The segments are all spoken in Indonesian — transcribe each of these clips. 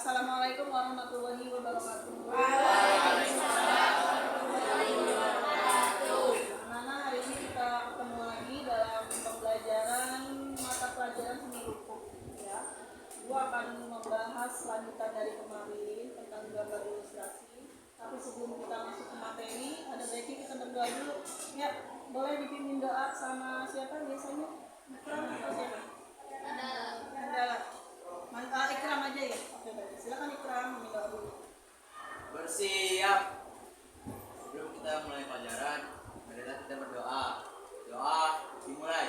Assalamualaikum warahmatullahi wabarakatuh. Waalaikumsalam warahmatullahi wabarakatuh. Anak-anak, hari ini kita ketemu lagi dalam pembelajaran mata pelajaran seni rupa. Ya, gua akan membahas lanjutan dari kemarin tentang gambar ilustrasi. Tapi sebelum kita masuk ke materi, ada baiknya kita berdoa dulu. Ya, boleh dipimpin doa sama siapa biasanya? Ikram atau siapa? Ada. Ikram aja ya. Oke, baik. Silakan Ikram meminta doa dulu. Bersiap. Sebelum kita mulai pelajaran, marilah kita berdoa. Doa dimulai.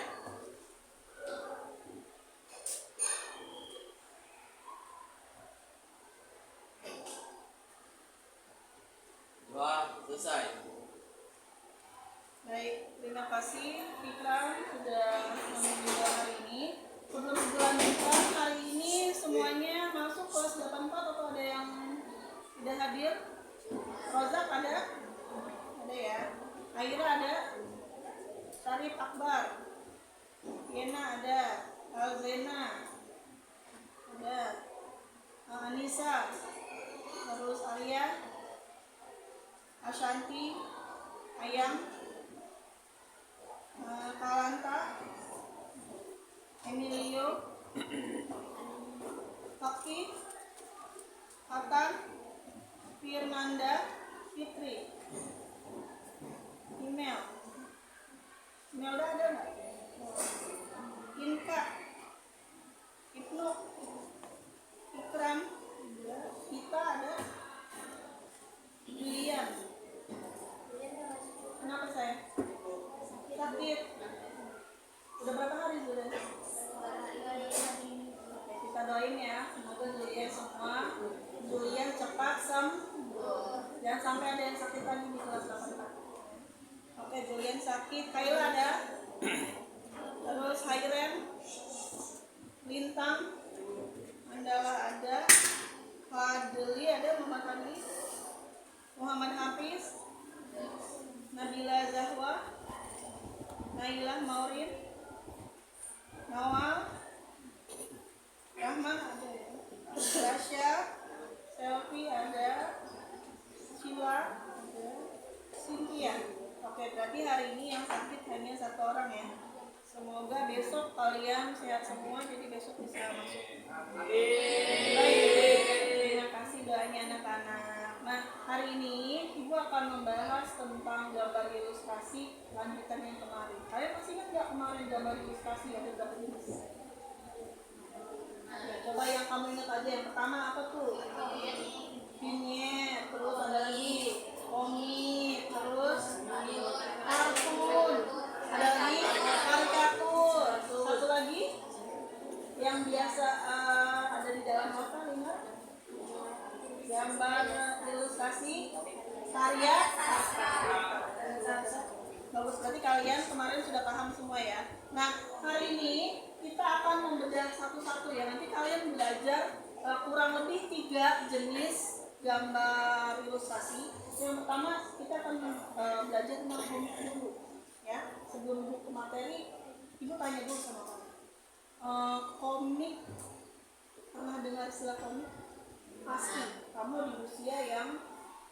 Doa selesai. Baik, terima kasih Ikram sudah memimpin doa hari ini. Sebelum dilanjutkan, hari ini semuanya masuk kelas 84 atau ada yang tidak hadir? Rozak ada? Ada ya. Aira ada? Syarif Akbar, Yena ada, Alzena ada, Anissa, terus Arya, Ashanti, Ayang, Kalanta, Emilio, Fakih, Atan, Firnanda, Fitri, Imelda ada nggak? Inka, Ibnu, Ikram, Kita ada, Julian. Kenapa saya? Sakit. Udah berapa hari sudah? Oke, kita doain ya, semoga Julian semua Julian cepat sembuh. Jangan sampai ada yang sakit lagi di kelas 84. Oke, Julian sakit. Kaila ada? Terus Hairen, Lintang, Mandala ada, Fadli ada, Muhammad Fadli, Muhammad Hafiz, Nabila Zahwa, Nailah Maurin, Nawal, Rahman ada ya, Rasya, Selfie ada, Sheila ada, Cynthia. Oke, berarti hari ini yang sakit hanya satu orang ya. Semoga besok kalian sehat semua, jadi besok bisa masuk. Baik, terima kasih doanya anak-anak. Nah, hari ini Ibu akan membahas tentang gambar ilustrasi lanjutan yang kemarin. Kalian masih ingat nggak kemarin gambar ilustrasi ada berapa jenis? Ya, coba yang kamu ingat aja. Yang pertama apa tuh? Vignette, terus ada lagi komik, terus kartun, ada lagi karikatur, satu lagi yang biasa ada di dalam novel, ingat? Gambar ilustrasi karya bagus, berarti kalian kemarin sudah paham semua ya. Nah, hari ini kita akan membedah satu-satu ya. Nanti kalian belajar kurang lebih 3 jenis gambar ilustrasi. Yang pertama kita akan belajar tentang komik dulu ya. Sebelum buku materi, Ibu tanya dulu sama kamu. Komik, pernah dengar istilah komik? Pasti kamu di usia yang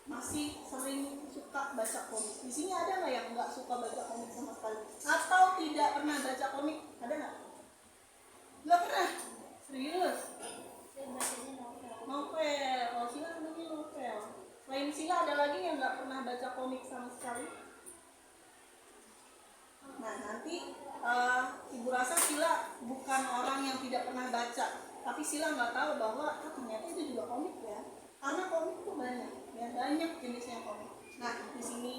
masih sering suka baca komik. Di sini ada nggak yang nggak suka baca komik sama sekali? Atau tidak pernah baca komik? Ada nggak? Nggak pernah? Serius? Novel. Oh, Sila sebenarnya novel. Selain Sila ada lagi yang nggak pernah baca komik sama sekali? Nah, nanti Ibu rasa Sila bukan orang yang tidak pernah baca, tapi Sila nggak tahu bahwa ternyata itu juga komik ya. Karena komik itu banyak, ya banyak jenisnya komik. Nah, di sini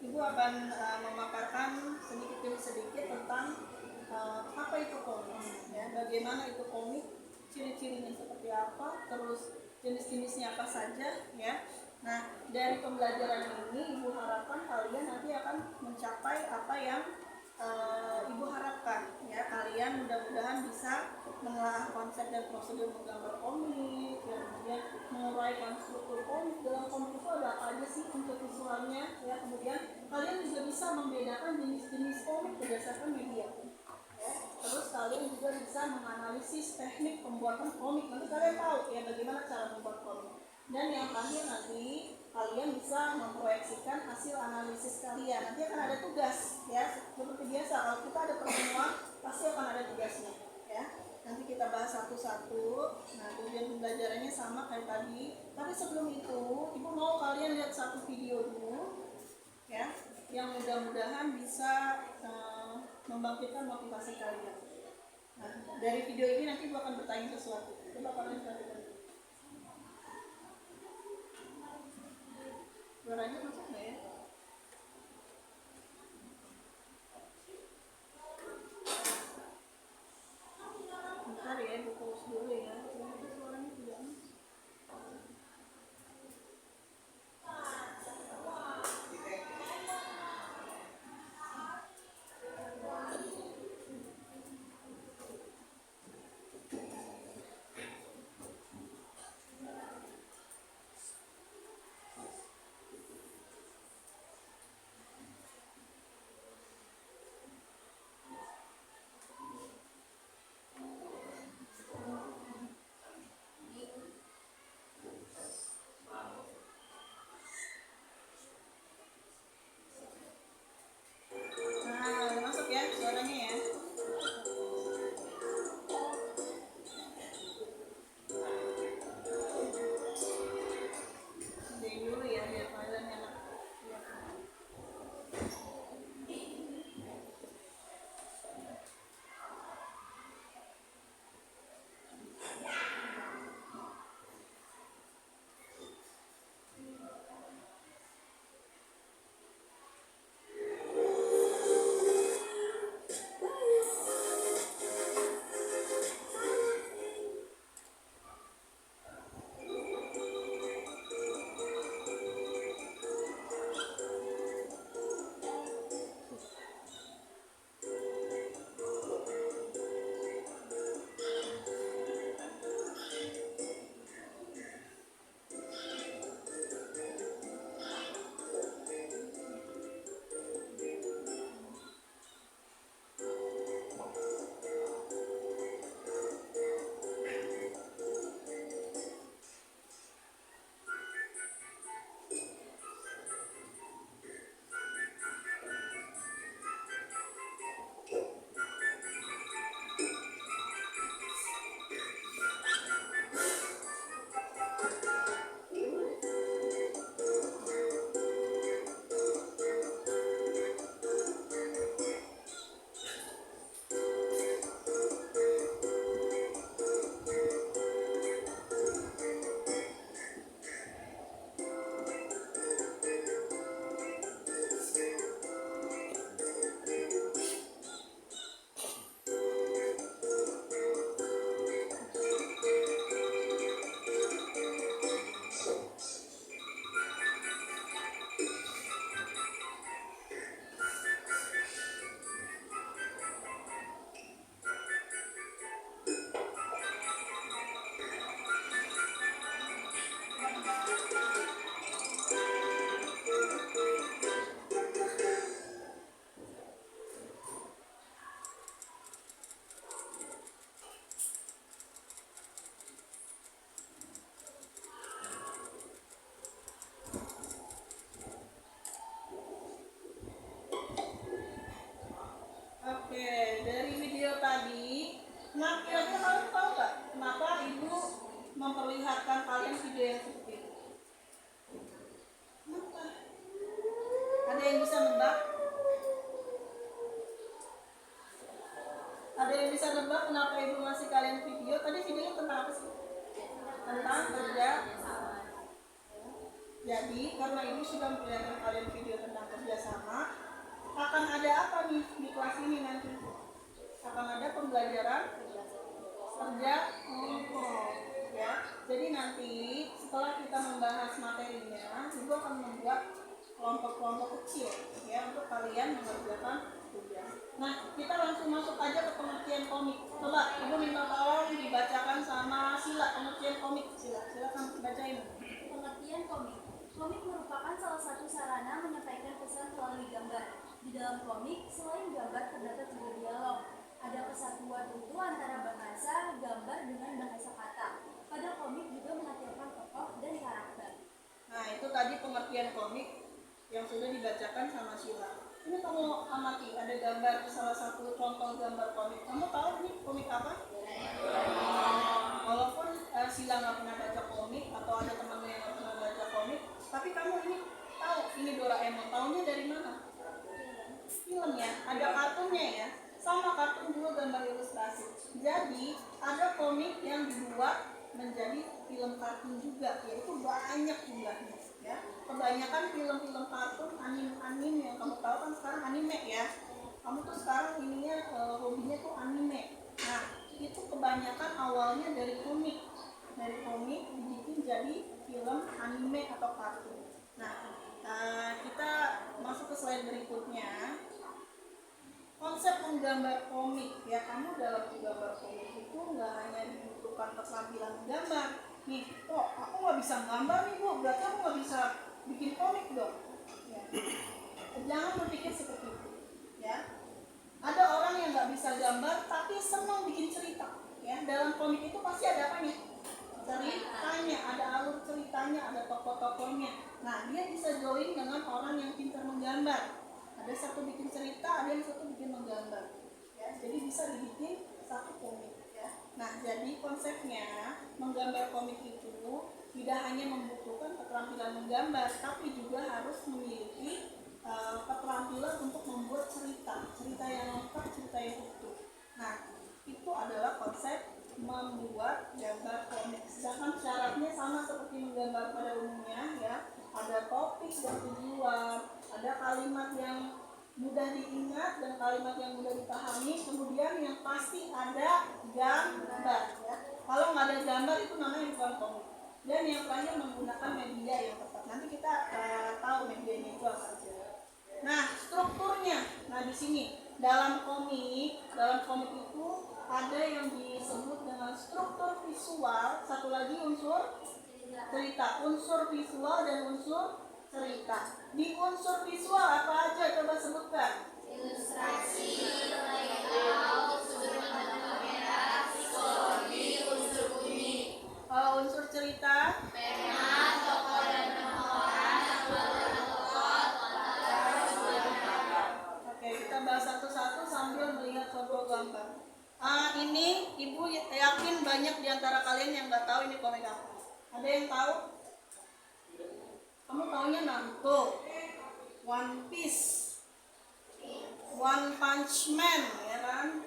Ibu akan memaparkan sedikit demi sedikit tentang apa itu komik, ya, bagaimana itu komik, ciri-cirinya seperti apa, terus jenis-jenisnya apa saja, ya. Nah, dari pembelajaran ini Ibu harapkan kalian nanti akan mencapai apa yang Ibu harapkan, ya. Kalian mudah-mudahan bisa menelaah konsep dan prosedur menggambar komik, ya, kemudian menguraikan struktur komik. Dalam komik itu ada apa aja sih unsur visualnya, ya. Kemudian kalian juga bisa membedakan jenis-jenis komik berdasarkan media, ya. Terus kalian juga bisa menganalisis teknik pembuatan komik. Nanti kalian tahu ya bagaimana cara membuat komik. Dan yang terakhir nanti kalian bisa memproyeksikan hasil analisis kalian. Nanti akan ada tugas ya, seperti biasa kalau kita ada pertemuan pasti akan ada tugasnya ya. Nanti kita bahas satu-satu. Nah, tujuan pembelajarannya sama kayak tadi. Tapi sebelum itu, ibu mau kalian lihat satu video dulu ya, yang mudah-mudahan bisa membangkitkan motivasi kalian. Nah, dari video ini nanti ibu akan bertanya sesuatu. Coba kalian perhatikan. Suaranya masuk nggak ya? Bentar ya, ibu pause dulu ya. Ternyata suaranya tidak masuk. Nah, udah masuk ya suaranya ya. Dari dulu ya biar kalian enak. Oke, dari video tadi, nah kira-kira kalian tahu nggak kenapa ibu memperlihatkan kalian video yang seperti itu? Kenapa? Ada yang bisa nebak? Ada yang bisa nebak kenapa ibu ngasih kalian video? Tadi videonya tentang apa sih? Tentang kerja. Jadi karena ibu sudah memperlihatkan kalian video tentang kerjasama, akan ada apa nih di kelas ini nanti? Akan ada pembelajaran kerja kelompok ya. Jadi nanti setelah kita membahas materinya, ibu akan membuat kelompok-kelompok kecil ya untuk kalian mengerjakan tugas. Nah, kita langsung masuk aja ke pengertian komik. Coba ibu minta tolong dibacakan sama Sila pengertian komik. Silakan bacain. Pengertian komik. Komik merupakan salah satu sarana menyampaikan pesan melalui gambar. Di dalam komik, selain gambar terdapat juga dialog. Ada kesatuan utuh antara bahasa, gambar dengan bahasa kata. Pada komik juga menampilkan tokoh dan karakter. Nah, itu tadi pengertian komik yang sudah dibacakan sama Sheila. Ini kamu amati, ada gambar salah satu contoh gambar komik. Kamu tahu ini komik apa? Walaupun Sheila nggak pernah baca komik atau ada temannya yang nggak pernah baca komik, tapi kamu ini tahu ini Doraemon. Tahunya dari mana? Film ya, ada kartunnya ya. Sama kartun juga gambar ilustrasi. Jadi ada komik yang dibuat menjadi film kartun juga, yaitu banyak jumlahnya ya. Kebanyakan film-film kartun, anime yang kamu tahu kan sekarang anime ya. Kamu tuh sekarang ininya hobinya tuh anime. Nah, itu kebanyakan awalnya dari komik. Dari komik dibikin jadi film anime atau kartun. Nah, kita masuk ke slide berikutnya. Konsep menggambar komik ya, kamu dalam menggambar komik itu nggak hanya dibutuhkan keterampilan menggambar. Nih, kok aku nggak bisa menggambar nih bu, berarti aku nggak bisa bikin komik dong. Ya. Jangan berpikir seperti itu. Ya, ada orang yang nggak bisa gambar tapi senang bikin cerita. Ya, dalam komik itu pasti ada apanya? Ceritanya, ada alur ceritanya, ada tokoh-tokohnya. Nah, dia bisa join dengan orang yang pintar menggambar. Ada satu bikin cerita, ada yang satu bikin menggambar ya, jadi bisa dibikin satu komik ya. Nah, jadi konsepnya menggambar komik itu tidak hanya membutuhkan keterampilan menggambar, tapi juga harus memiliki keterampilan untuk membuat cerita yang lengkap, cerita yang utuh. Nah, itu adalah konsep membuat gambar komik. Sedangkan syaratnya sama seperti menggambar pada umumnya ya, ada topik dan tujuan, ada kalimat yang mudah diingat dan kalimat yang mudah dipahami, kemudian yang pasti ada gambar ya. Kalau nggak ada gambar itu namanya bukan komik. Dan yang terakhir menggunakan media yang tepat. Nanti kita tahu medianya itu apa saja. Nah, strukturnya. Nah, di sini dalam komik itu ada yang disebut dengan struktur visual, satu lagi unsur cerita, unsur visual dan unsur cerita. Di unsur visual apa aja, coba sebutkan? Ilustrasi, layout, sudut pandang kamera, psikologi, unsur bunyi. Kalau unsur cerita? Tema, tokoh dan pemeran, alur plot, Oke, kita bahas satu-satu sambil melihat contoh gambar. Ini ibu yakin banyak di antara kalian yang nggak tahu ini komik apa. Ada yang tahu? Kamu taunya Naruto, One Piece, One Punch Man, ya kan?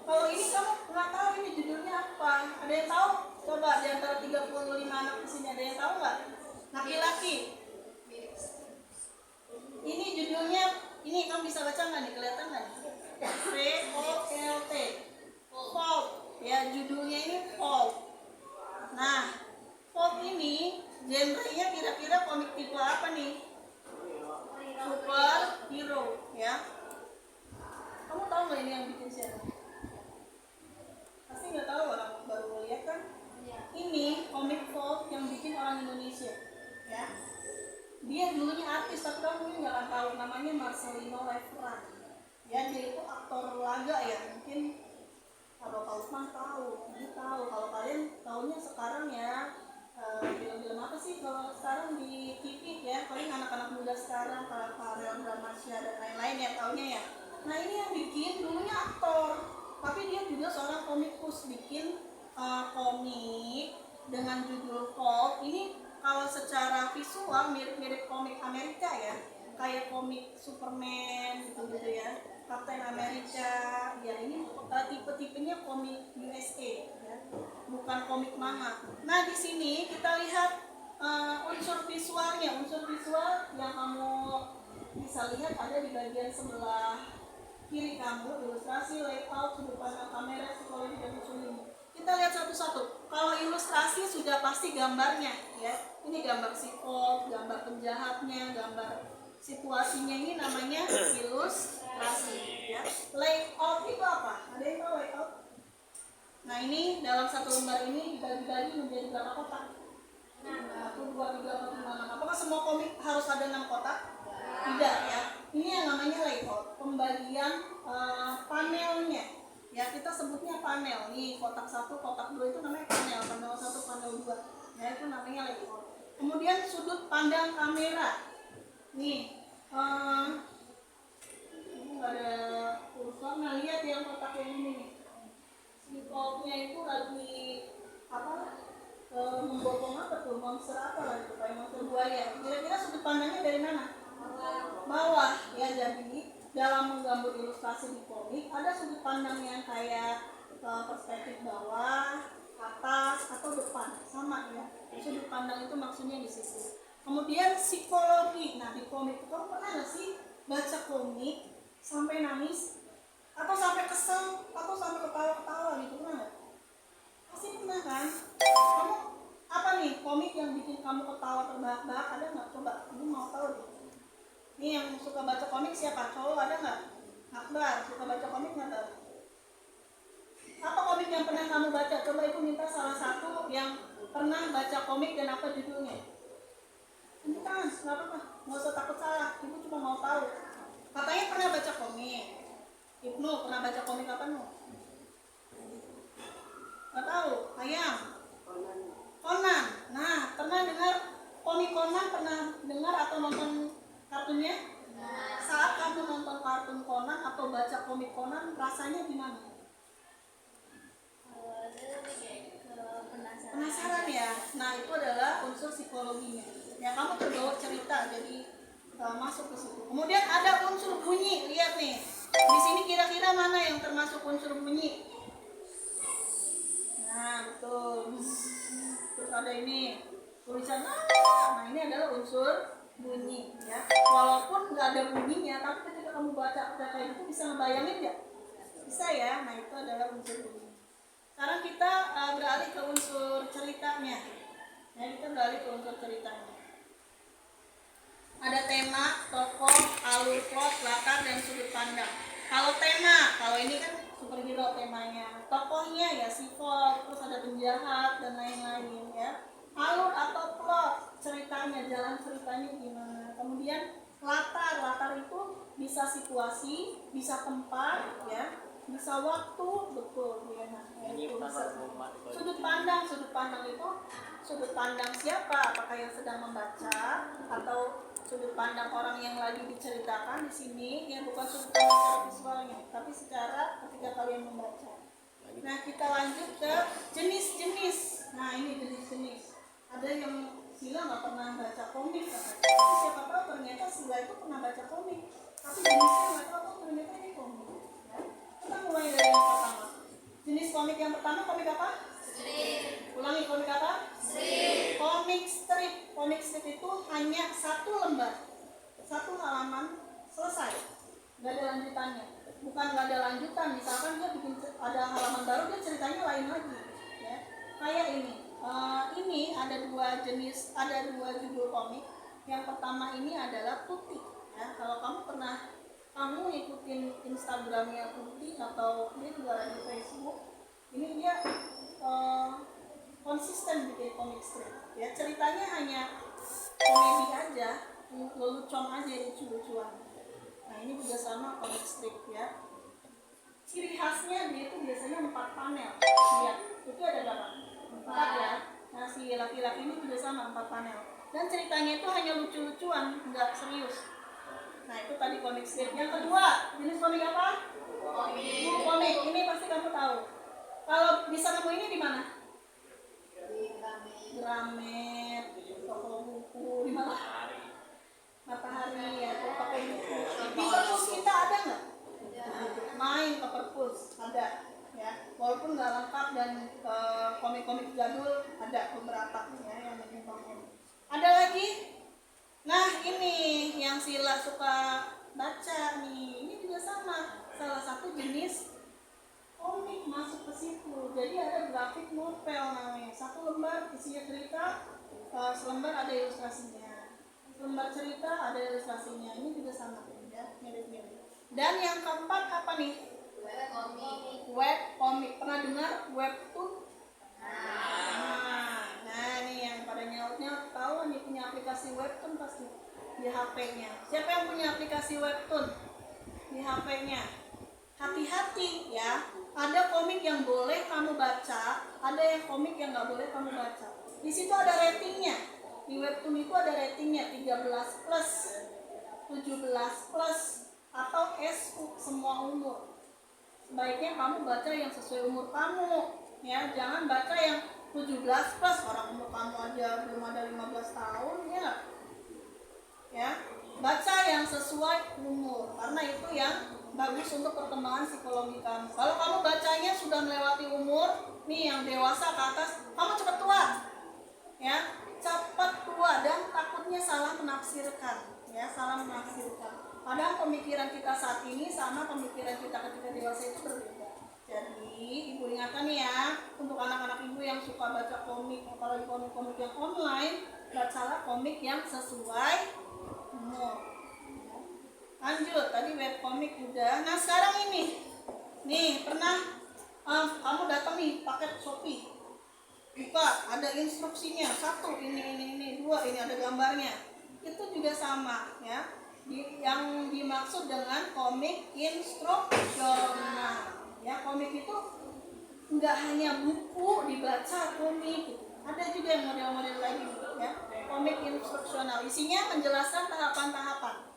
Kalau ini kamu nggak tahu ini judulnya apa? Ada yang tahu? Coba di antara 35 anak di sini ada yang tahu nggak? Laki-laki. Ini judulnya, ini kamu bisa baca nggak nih? Kelihatan nggak nih? Volt, Volt. Ya, judulnya ini Volt. Nah, Volt ini genrenya kira-kira komik tipe apa nih? Superhero ya. Kamu tahu nggak ini yang bikin siapa? Pasti nggak tahu, orang baru lihat kan? Ini komik Volt yang bikin orang Indonesia ya. Dia dulunya artis tapi kamu mungkin nggak akan tahu, namanya Marcelino Lefran ya. Dia itu aktor laga ya, mungkin kalau Pak Usman tahu, ini tahu. Kalau kalian tahunya sekarang ya film-film apa sih kalau sekarang di TV ya, paling anak-anak muda sekarang kayak Farel, Ramasya dan lain-lain ya taunya ya. Nah, ini yang bikin dulunya aktor tapi dia juga seorang komikus, bikin komik dengan judul Volt. Ini kalau secara visual mirip-mirip komik Amerika ya, kayak komik Superman gitu ya, Captain America ya. Ini tipe-tipenya komik USA ya, bukan komik manga. Nah, di sini kita lihat unsur visualnya. Unsur visual yang kamu bisa lihat ada di bagian sebelah kiri kamu, ilustrasi, layout, sudut pandang kamera, psikologi dan unsur ini. Kita lihat satu-satu. Kalau ilustrasi sudah pasti gambarnya ya. Ini gambar si Volt, gambar penjahatnya, gambar situasinya, ini namanya ilustrasi ya. Layout itu apa? Ada yang tahu layout? Nah, ini dalam satu lembar ini dibagi-bagi menjadi berapa kotak? 1, 2, 3, 4, 5, 6. Apakah semua komik harus ada 6 kotak? Tidak ya. Ini yang namanya layout, pembagian panelnya. ya kita sebutnya panel. Nih kotak 1, kotak 2 itu namanya panel 1, panel 2, ya itu namanya layout. Kemudian sudut pandang kamera. Nih ini nggak ada kursor. Nah lihat yang kotak yang ini nih, defaultnya itu lagi apa, membopong apa tuh, monster apa lah itu, kayak monster buaya. Kira-kira sudut pandangnya dari mana? Bawah ya. Jadi dalam menggambar ilustrasi di komik ada sudut pandang yang kayak perspektif bawah, atas, atau depan, sama ya. Sudut pandang itu maksudnya di situ. Kemudian psikologi. Nah di komik itu kamu pernah nggak sih baca komik sampai nangis atau sampai kesel atau sampai ketawa-ketawa gitu, pernah nggak? Pasti pernah kan? Kamu apa nih komik yang bikin kamu ketawa terbahak-bahak, ada nggak? Coba, aku mau tahu deh. Nih yang suka baca komik siapa? Cowok ada nggak? Akbar, suka baca komik nggak tahu? Apa komik yang pernah kamu baca? Coba ibu minta salah satu yang pernah baca komik dan apa judulnya? Tunjuk tangan, nggak apa-apa, nggak usah takut salah. Ibu cuma mau tahu. Katanya pernah baca komik. Ibnu pernah baca komik apa nu? Nggak tahu. Ayang? Conan. Nah, pernah dengar komik Conan? Pernah dengar atau nonton kartunnya? Saat kamu nonton kartun Conan atau baca komik Conan, rasanya gimana? Penasaran ya. Nah itu adalah unsur psikologinya. Ya kamu terbawa cerita, jadi masuk ke situ. Kemudian ada unsur bunyi. Lihat nih. Di sini kira-kira mana yang termasuk unsur bunyi? Nah betul. Terus ada ini tulisan. Nah ini adalah unsur bunyi. Ya. Walaupun nggak ada bunyinya, tapi ketika kamu baca kayak gitu bisa ngebayangin nggak? Bisa ya. Nah itu adalah unsur bunyi. Sekarang kita beralih ke unsur ceritanya. Ya, kita beralih ke unsur ceritanya. Ada tema, tokoh, alur plot, latar, dan sudut pandang. Kalau tema, kalau ini kan superhero temanya. Tokohnya ya sifat, terus ada penjahat dan lain-lain ya. Alur atau plot, ceritanya, jalan ceritanya gimana. Kemudian latar itu bisa situasi, bisa tempat ya. Bisa waktu, betul ya. Nah, itu bisa. Sudut pandang itu sudut pandang siapa? Apakah yang sedang membaca atau sudut pandang orang yang lagi diceritakan di sini? Ya bukan sudut pandang secara visualnya, tapi secara ketika kalian membaca. Nah kita lanjut ke jenis-jenis. Nah ini jenis-jenis. Ada yang Sila nggak pernah baca komik, tapi siapa tahu ternyata Sila itu pernah baca komik, tapi jenisnya nggak tahu ternyata ini komik. Kita mulai dari yang pertama. Jenis komik yang pertama komik apa? Strip. Ulangi, komik apa? Strip. Komik strip. Komik strip itu hanya satu lembar, satu halaman, selesai. Gak ada lanjutannya. Bukan gak ada lanjutan. Misalkan dia bikin ada halaman baru, dia ceritanya lain lagi. Ya. Kayak ini. Ini ada dua jenis, ada dua judul komik. Yang pertama ini adalah Tuti. Ya. Kalau kamu ngikutin Instagramnya Tuti atau dia juga ada di Facebook, ini dia konsisten bikin komik strip ya. Ceritanya hanya komedi aja, lelucon aja, lucu-lucuan. Nah ini juga sama komik strip ya. Ciri khasnya dia itu biasanya 4 panel. Lihat, itu ada berapa? 4 ya. Nah si laki-laki ini juga sama 4 panel. Dan ceritanya itu hanya lucu-lucuan, nggak serius. Nah itu tadi komik strip. Yang kedua, jenis komik apa? Komik. Ini pasti kamu tahu. Kalau bisa nemu ini di mana? Gramet, toko buku, di mana? Matahari ya, toko buku. Di perpus kita ada nggak? Main ke perpus ada. Ya, walaupun nggak lengkap dan komik-komik jadul ada beberapa ya yang menyimpang. Ada lagi? Nah ini yang Sila suka baca nih, ini juga sama, salah satu jenis komik masuk ke situ. Jadi ada grafik novel namanya, satu lembar isinya cerita, selembar ada ilustrasinya, selembar cerita ada ilustrasinya. Ini juga sama ya, mirip-mirip. Dan yang keempat apa nih? Web komik. Pernah dengar webtoon? Nah nih yang pada nyaut-nyaut tahu nih punya aplikasi webtoon pasti di HP-nya. Siapa yang punya aplikasi webtoon di HP-nya? Hati-hati ya, Ada komik yang boleh kamu baca, ada yang komik yang nggak boleh kamu baca. Di situ ada ratingnya. Di webtoon itu ada ratingnya 13 plus, 17 plus, atau SU, semua umur. Sebaiknya kamu baca yang sesuai umur kamu, ya. Jangan baca yang 17 plus, orang umur kamu aja belum ada 15 tahun, ya. Ya, baca yang sesuai umur, karena itu yang bagus untuk perkembangan psikologi kamu. Kalau kamu bacanya sudah melewati umur, nih yang dewasa ke atas, kamu cepat tua, ya, cepat tua dan takutnya salah menafsirkan, ya, salah menafsirkan. Padahal pemikiran kita saat ini sama pemikiran kita ketika dewasa itu berbeda. Jadi ibu ingatkan ya, untuk anak-anak ibu yang suka baca komik, apalagi komik-komik yang online, bacalah komik yang sesuai umur. Lanjut, tadi webkomik udah. Nah sekarang ini, nih pernah kamu datang nih paket Shopee, buka, ada instruksinya, satu ini, dua ini ada gambarnya. Itu juga sama, ya. Yang dimaksud dengan komik instruksional, ya. Komik itu nggak hanya buku dibaca komik, ada juga yang model-model lagi, ya. Komik instruksional, isinya menjelaskan tahapan-tahapan.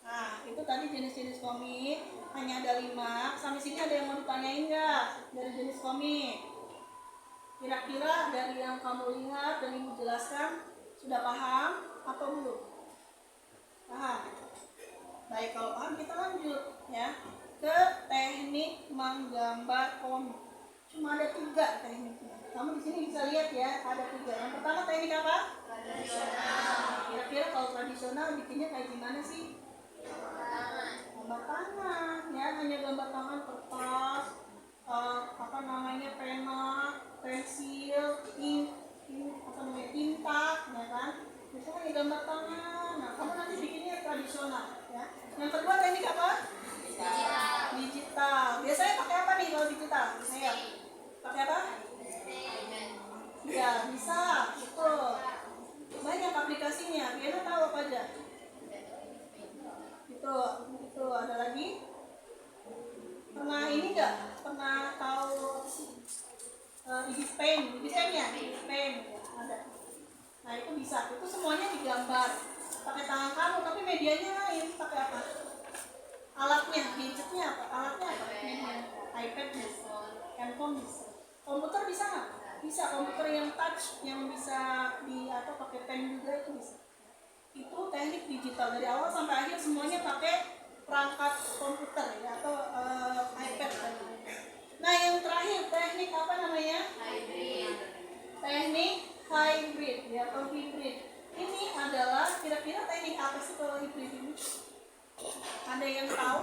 Nah, itu tadi jenis-jenis komik, hanya ada 5. Sampai sini ada yang mau ditanyain nggak dari jenis komik? Kira-kira dari yang kamu lihat dan ibu jelaskan, sudah paham atau belum? Paham? Baik, kalau paham kita lanjut, ya, ke teknik menggambar komik. Cuma ada 3 tekniknya. Kamu di sini bisa lihat ya, ada 3. Yang pertama teknik apa? Tradisional. Kira-kira kalau tradisional bikinnya kayak gimana sih? Gambar tangan, ya, hanya gambar tangan, kertas, pena, pensil, tinta, ya kan? Itu hanya gambar tangan. Nah, kamu nanti bikinnya tradisional, ya. Yang kedua teknik apa? Digital. Biasanya pakai apa nih kalau digital? Saya pakai apa? Ya, bisa, betul. Banyak aplikasinya. Biasa tahu apa aja? Itu ada lagi. Pernah ini enggak? Pernah tahu Ibis Paint ya? Ibis Paint ada. Nah, itu bisa. Itu semuanya digambar pakai tangan kamu, tapi medianya lain. Pakai apa? Alatnya, gadgetnya apa? Alatnya apa? iPad bisa, handphone bisa. Komputer bisa nggak? Bisa. Komputer yang touch, yang bisa pakai pen juga itu bisa. Itu teknik digital dari awal sampai akhir semuanya pakai perangkat komputer, ya, atau iPad. Nah, yang terakhir teknik apa namanya? Hybrid. Teknik hybrid, ya, atau hybrid. Ini adalah kira-kira teknik apa sih kalau hybrid ini? Ada yang tahu?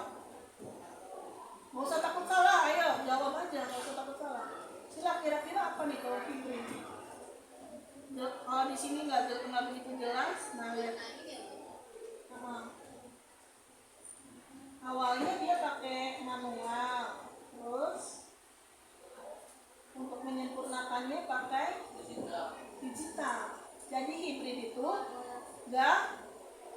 Nggak usah takut salah, ayo jawab aja, nggak usah takut salah. Sila, kira-kira apa nih kalau hybrid? Kalau di sini nggak begitu jelas, nah lihat. Awalnya dia pakai manual, terus untuk menyempurnakannya pakai digital. Jadi hybrid itu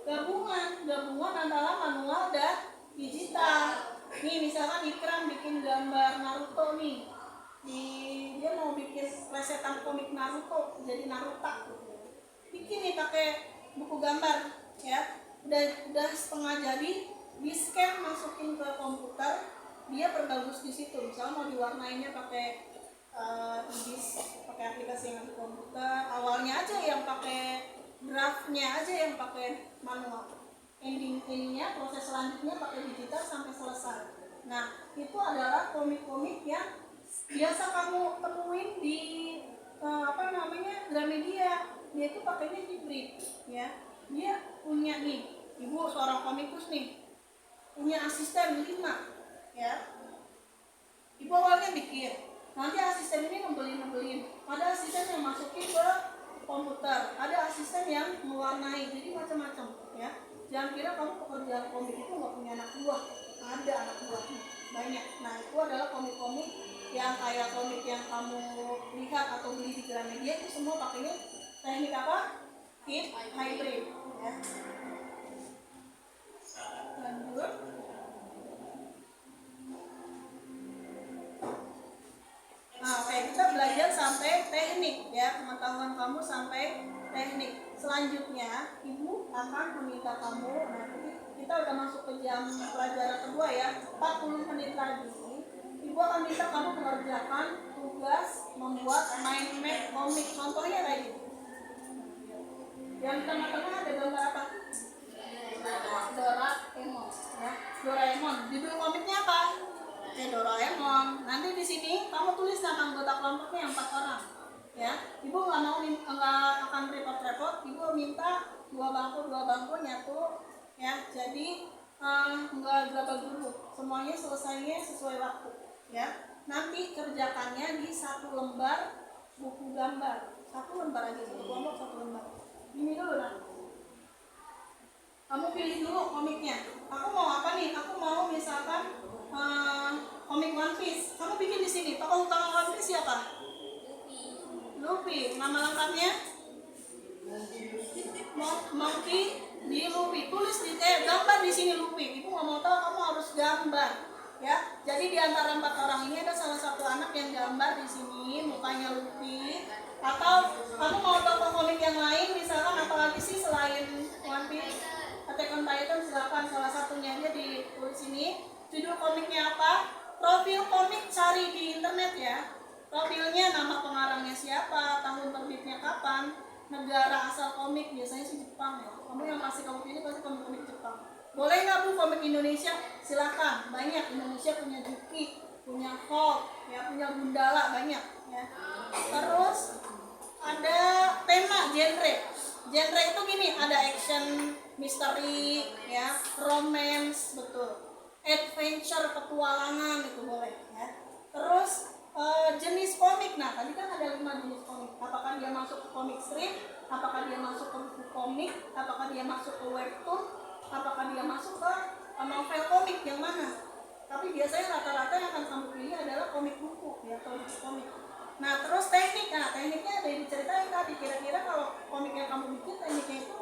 gabungan antara manual dan digital. Nih misalkan Ikram bikin gambar Naruto nih. Dia mau bikin plesetan komik Naruto jadi Naruto. Bikin nih pakai buku gambar, ya. Udah setengah jadi, di scan masukin ke komputer, dia perbagus di situ. Misalnya mau diwarnainnya pakai Ibis, pakai aplikasi yang di komputer. Awalnya aja yang pakai draftnya aja yang pakai manual. Endingnya proses selanjutnya pakai digital sampai selesai. Nah, itu adalah komik-komik yang biasa kamu temuin di Gramedia. Dia itu pakainya hybrid, ya. Dia punya nih, ibu seorang komikus nih, punya asisten 5, ya. Ibu awalnya bikin, nanti asisten ini ngebelin. Ada asisten yang masukin ke komputer, ada asisten yang mewarnai, jadi macam-macam, ya. Jangan kira kamu pekerjaan komik itu nggak punya anak buah, ada anak buahnya banyak. Nah, itu adalah komik-komik yang kayak komik yang kamu lihat atau beli di Gramedia, itu semua pakainya teknik apa? Hybrid, ya. Lanjut. teknik ya, pengetahuan kamu sampai teknik. Selanjutnya ibu akan meminta kamu, nanti kita udah masuk ke jam pelajaran kedua ya, 40 menit lagi. Ibu akan minta kamu mengerjakan tugas membuat mind map komik. Contohnya kayak gitu. Yang tengah-tengah ada gambar apa? Doraemon ya. Doraemon. Judul komiknya apa? Ya, Doraemon. Nanti di sini kamu tulis nama anggota kelompoknya yang 4 orang. Ya, ibu nggak akan repot-repot. Ibu minta dua bangku nyatu. Ya, jadi nggak gabah guru. Semuanya selesainya sesuai waktu. Ya, nanti kerjakannya di 1 lembar buku gambar. 1 lembar aja, 1 kelompok 1 lembar. Ini dulu lah. Kamu pilih dulu komiknya. Aku mau apa nih? Aku mau misalkan komik One Piece. Kamu bikin di sini. Tokoh utama One Piece siapa? Luffy. Nama lengkapnya? Monkey di Luffy. Tulis di gambar di sini Luffy. Ibu nggak mau tahu, kamu harus gambar. Ya. Jadi di antara 4 orang ini ada salah satu anak yang gambar di sini mukanya Luffy. Atau kamu mau tokoh komik yang lain, misalkan apalagi sih selain One Piece? Attack on Titan, silakan salah satunya aja ditulis sini. Judul komiknya apa? Profil komik cari di internet ya. Profilnya, nama pengarangnya siapa, tahun terbitnya kapan, negara asal komik, biasanya sih Jepang ya. Kamu yang pasti kamu pilih pasti komik-komik Jepang. Boleh nggak Bu komik Indonesia? Silakan. Banyak, Indonesia punya Juki, punya Hulk, ya, punya Gundala, banyak ya. Terus ada tema genre. Genre itu gini, ada action, misteri, ya, romance, betul, adventure, petualangan, itu boleh ya. Terus jenis komik, nah tadi kan ada 5 jenis komik. Apakah dia masuk ke komik strip, apakah dia masuk ke buku komik, apakah dia masuk ke webtoon, apakah dia masuk ke novel komik, yang mana? Tapi biasanya rata-rata yang akan kamu pilih adalah komik buku ya, atau buku komik. Nah terus teknik, nah tekniknya ada yang diceritain tadi. Kira-kira kalau komik yang kamu bikin tekniknya itu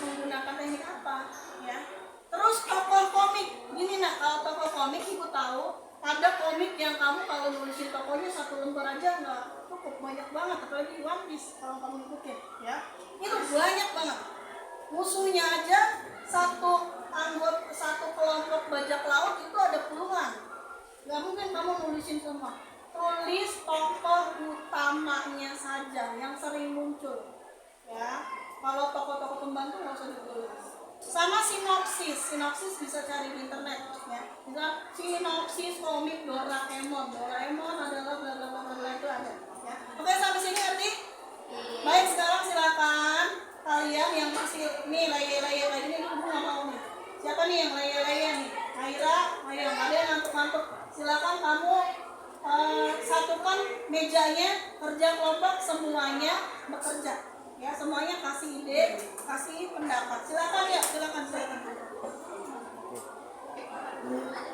menggunakan teknik apa ya. Terus tokoh komik, gini nak, kalau tokoh komik ibu tahu ada komik yang kamu kalau nulisin tokohnya 1 lembar aja nggak cukup, banyak banget, apalagi One Piece kalau kamu ikutin ya, itu banyak banget. Musuhnya aja satu kelompok bajak laut itu ada puluhan, nggak mungkin kamu nulisin semua. Tulis tokoh utamanya saja yang sering muncul ya. Kalau tokoh-tokoh pembantu nggak usah ditulis. Sama sinopsis bisa cari di internet ya. Misal sinopsis komik Doraemon adalah bla bla bla itu ada ya. Oke, sampai sini ngerti? Baik, sekarang silakan kalian yang masih nih layer lagi nih, ibu nggak mau nih. Siapa nih yang layer nih? Aira, ayo kalian ngantuk-ngantuk. Silakan kamu satukan mejanya, kerja kelompok, semuanya bekerja ya, semuanya kasih